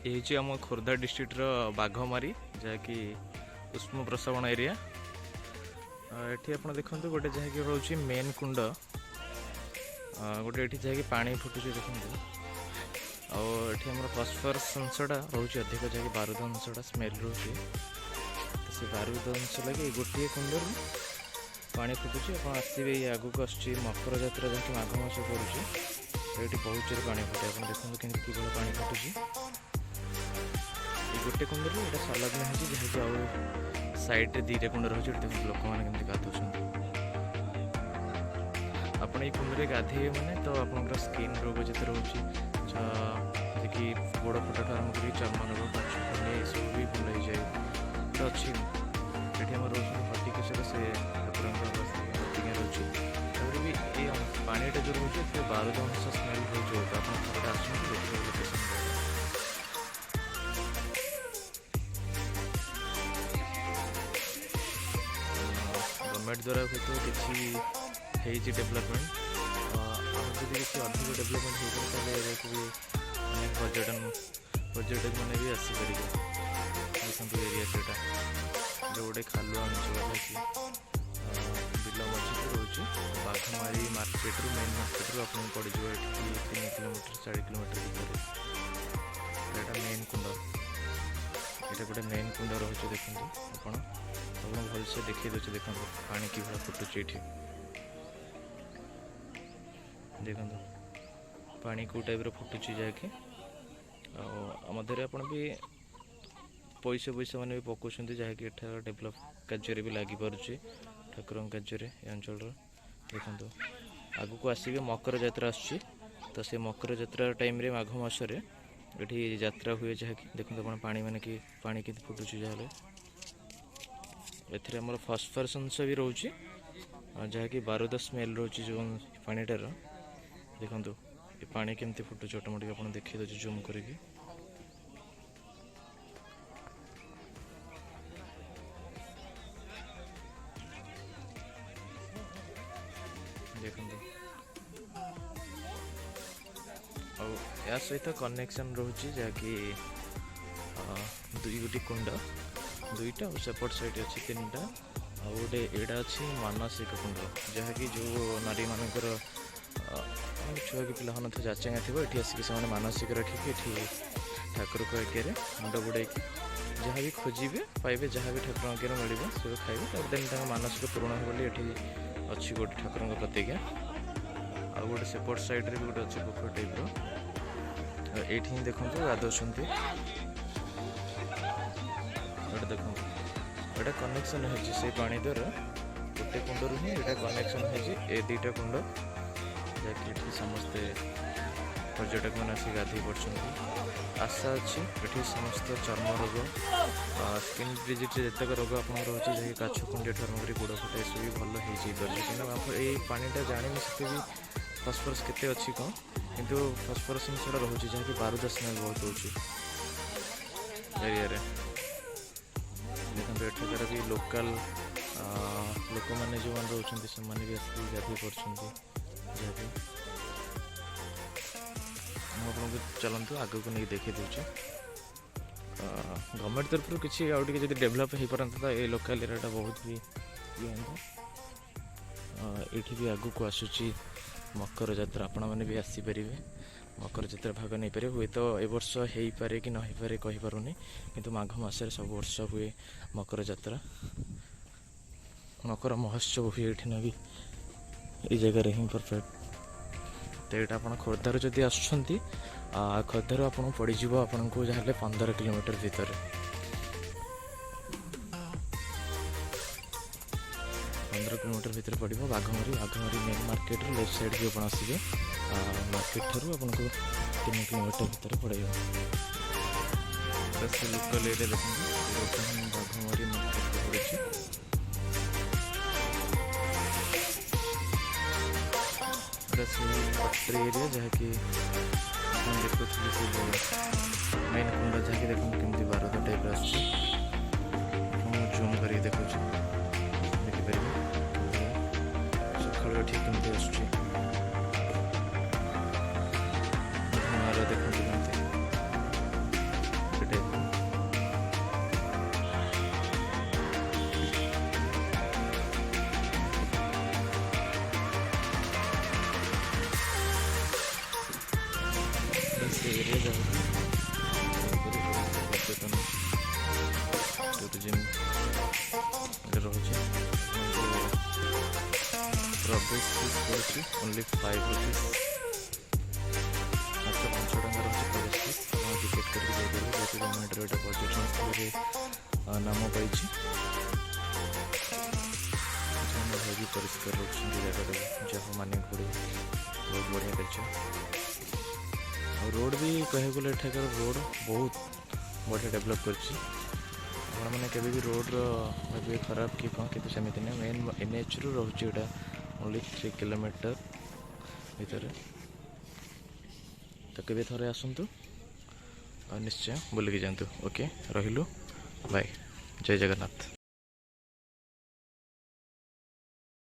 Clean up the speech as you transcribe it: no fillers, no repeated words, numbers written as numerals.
ये आम खोर्धा डिस्ट्रिक्टर बाघमारी जहाँकि उष्म प्रसवण एरिया। ये आप देखो गोटे जहाँकि रोचे मेन कुंड गोटे ये जहाँकि पानी फुटुचे देखो आठ आम फस्फरस अंशटा रोचे अधिक जहाँकि बारूद अंशटा स्मेल रोचे से बारूद अंश लगे गोटे कुंड पानी फुटुचे आप आसवे ये आगक आस मकर जात्रा जहाँकि माघ मास पड़ुचे ये बहुत जोर पानी फुटे आप देखते कि पानी फुटुची गोटे कुंड ये संलग्न हो जहाँकि आउ साइड दीटा कुंड रही लोक मैंने गाधुं आप कुंड में गाधे मैंने तो आप स्किन रोग जिते रोचे कि गोड़ फटा आरम्भ कर चर्म रोग पाचुखंड ये सब भी भल हो जाए गोटे अच्छी ये आम रोच हर्टिकल्चर से ठाकुर रोचे भी ये पानीटा जो रोचे बारूद अंश स्मेल रोचे आप आसते देखिए लोकेशन गवर्नमेंट द्वारा हुए तो किसी डेवलपमेंट जब किसी अधिक डेवलपमेंट होता भी पर्यटक मैंने भी आसपर देखते एरिया से जो गोटे खालुआ अंचल कि बिल मझे रोचे बाघमारी मार्केट रू मेन मार्केट रू आप पड़ 3 किलोमीटर 4 किलोमीटर भितर यहाँ मेन कुंड यहाँ गोटे मेन कुंड रोचे देखते आप भलसे देखी दे देखो पानी कि फुटुचे ये देखो पानी कौ टाइप फुटुची जहाँकि आमदे आप भी पैसा मैंने भी पकाउं जहाँकि एठार डेभलप कार्य भी लगी पारे ठाकुर कार्य अंचल देखो आग को आसवे मकर जात्रा आसुची तो से मकर जात्रा टाइम रे माघ मासरे ये जात्रा हुए जहाँकि देखो आप पानी माने कि पानी कि फुटुची जहाँ एथरे हमर फस्फरस अंश भी रोचे जहाँकि बारूद स्मेल रोचे जो पानीटार देखो ये पानी केमती फुटुचे ऑटोमेटिक आप देखी दे जूम करके देखो या सहित कनेक्शन रोचे जहाँकि दुई गोटी कुंड दुईटा और सेपट साइड अच्छी 3टा आ गोटे एटा अच्छी मानसिक कुंड जहाँकि जो नारी मानकर छुआ कि पिला जाचेगा थी ये आसिक से मानसिक रखिकी ठाकुर को आगे मुंड बुड़े जहाँ भी खोजे पाइबे जहाँ भी ठाकुर आगे मिले सब खाइबे तब दिन मानसिक पूर्ण हो बोली अच्छी गोटे ठाकुर प्रतिज्ञा आ गोटे सेपट साइड रे गोटे अच्छी पोखर टाइप ये देखो गाधौंट देखो ये कनेक्शन है पानी द्वारा गोटे कुंड रू ही ये कनेक्शन है दुईटा कुंड जहाँकि समस्ते पर्यटक मैंने आस गाधे पड़ते आशा अच्छी ये समस्त चर्म रोग स्किन डिजीज जितक रोग आप रोचे जैसे काछ कुंडी ठार गोड़ फटा ये सब भल हो पारे ये पानीटा जानी से भी फस्फरस केते अच्छी कौन किंतु फस्फरस अंशटा रोचे जहाँकि बारूद स्मेल बहुत होची एरिया रे देखो एठार भी लोकल लोक मैंने जो मैंने रोच से भी आसिक गाधे पड़ते जहाँ आपको चलतु आग को नहीं देखी दूचे गवर्नमेंट तरफ किसी आउट डेभलप हो पारता तो ये लोकल एरिया बहुत भी ये भी आग को आसूची मकर जात्रा आपण मैंने भी आसीपर मकर जात्रा भाग नहीं पारे हुए तो ए वर्ष हो पारे कि नहीं पारे कहीपरूनी किंतु माघ मासरे सब वर्ष हुए मकर जात्रा मकर महोत्सव हुए ये भी ये जगह हिं परफेक्ट तो यहाँ आप खोर्धार जदि आसुँच खोर्धार आप पड़ज आपन को जहाँ 15 किलोमीटर भितर 15 किलोमीटर भितर पड़ो Baghmari main market left side भी आप आसवे मार्केट ठार आपको 3 किलोमीटर भितर पड़े लोकल एरिया देखते बाघमारी मार्केट पड़े फैक्ट्री एरिया जहाँकि देखुँ मेन कुंड जहाँकि देखो केमती बारूद टाइप जूम कर देखुँ देखिपारे सकाल ठीक केमती आस देखते एरिया जहाँ पर्यटन टूरिज्म रोचे प्रवेश फीस पड़ुଛି ओनली 5 रुपीज मात्र 5 टଙ୍କା रही प्रवेश फीस आप टिकेट करके जाइए जेहतु गवर्नमेंट एटा पर्यटन स्थल नाम पाई भी परिष्कार रखुं जगह जहाँ माने पड़े बहुत बढ़िया कर रोड भी कह गले एठाकर रोड बहुत बढ़िया डेवलप कर मैंने केवे भी रोड रे खराब कि कौन कि सेमती नहीं मेन NH रु रोचे ओनली 3 किलोमीटर भितर तो केवे थोड़े आसतु निश्चय बुलिकी जातु ओके रहिलु बाय जय जगन्नाथ।